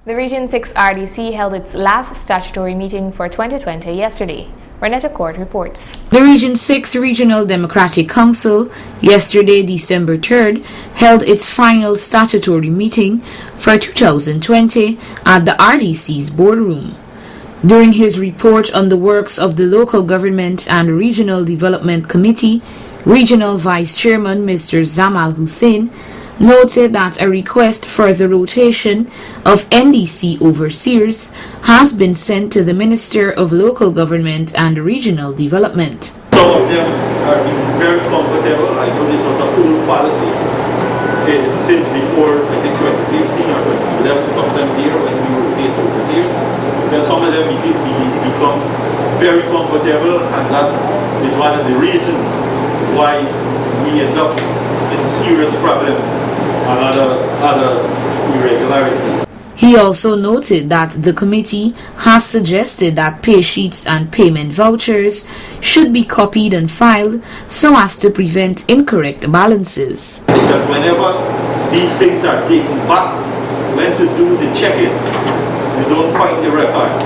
The Region 6 RDC held its last statutory meeting for 2020 yesterday. Renetta Court reports. The Region 6 Regional Democratic Council, yesterday December 3rd, held its final statutory meeting for 2020 at the RDC's boardroom. During his report on the works of the Local Government and Regional Development Committee, Regional Vice Chairman Mr. Zamal Hussein noted that a request for the rotation of NDC overseers has been sent to the Minister of Local Government and Regional Development. Some of them are being very comfortable. I know this was a old policy since before, I think 2015 or 2011, sometime there when we rotate overseers. Then some of them become very comfortable, and that is one of the reasons why we end up in serious problems and other irregularities. He also noted that the committee has suggested that pay sheets and payment vouchers should be copied and filed so as to prevent incorrect balances. Because whenever these things are taken back, when to do the check-in, we don't find the records.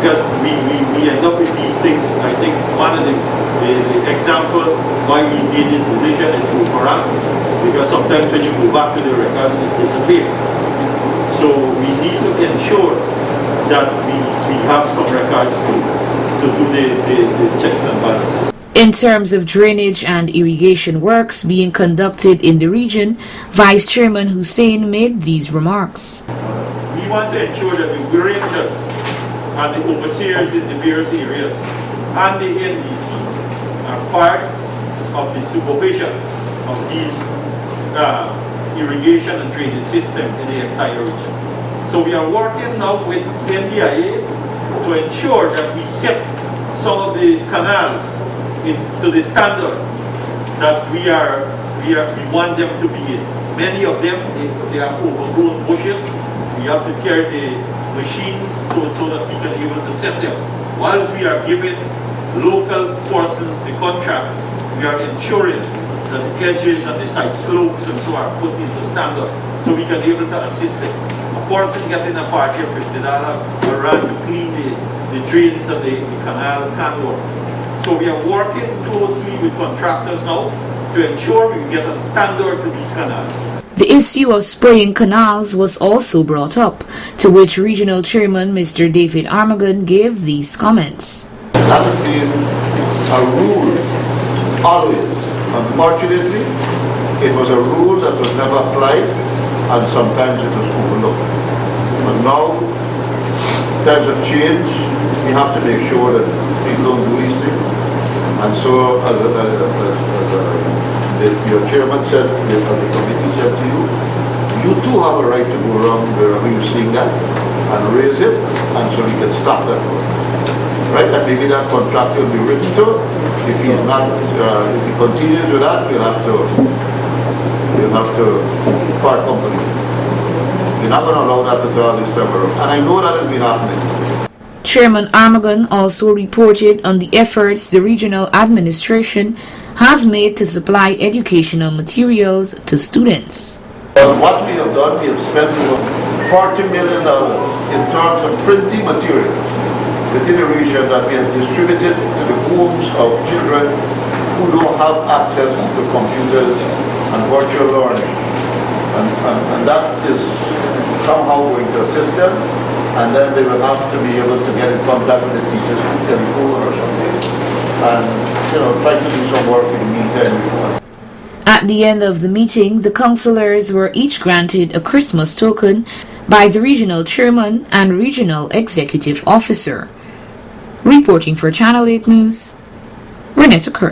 Because we end up with these things. I think one of the example why we made this decision is boomerang, because sometimes when you go back to the records, it disappears. So we need to ensure that we have some records to do the checks and balances. In terms of drainage and irrigation works being conducted in the region, Vice Chairman Hussein made these remarks. We want to ensure that the rangers and the overseers in the various areas and the NDCs are part of the supervision of these irrigation and drainage system in the entire region. So we are working now with NDIA to ensure that we set some of the canals to the standard that we want them to be in. Many of them, they are overgrown bushes. We have to carry the machines so that we can be able to set them. Whilst we are giving local persons the contract, we are ensuring that the edges and the side slopes and so are put into standard so we can be able to assist them. A person getting a party of $50 or run to clean the drains and the canal can work. So we are working closely with contractors now to ensure we get a standard to these canals. The issue of spraying canals was also brought up, to which Regional Chairman Mr. David Armagon gave these comments. That has been a rule, always. Unfortunately, it was a rule that was never applied, and sometimes it was overlooked. But now, times have changed. We have to make sure that people don't do these things. And so, as your chairman said, the committee said to you, you too have a right to go around wherever you're seeing that and raise it, and so we can stop that. Right? And maybe that contract will be written to. If he's not, if he continues with that, you'll have to part company. You're not going to allow that to draw this time around. And I know that has been happening. Chairman Armagon also reported on the efforts the regional administration has made to supply educational materials to students. What we have done, we have spent over $40 million in terms of printing materials within the region that we have distributed to the homes of children who don't have access to computers and virtual learning. And that is somehow going to assist them, and then they will have to be able to get in contact with the teachers through telephone or something, and try to do some work in the meantime. At the end of the meeting, the councillors were each granted a Christmas token by the regional chairman and regional executive officer. Reporting for Channel 8 News, Renetta Court.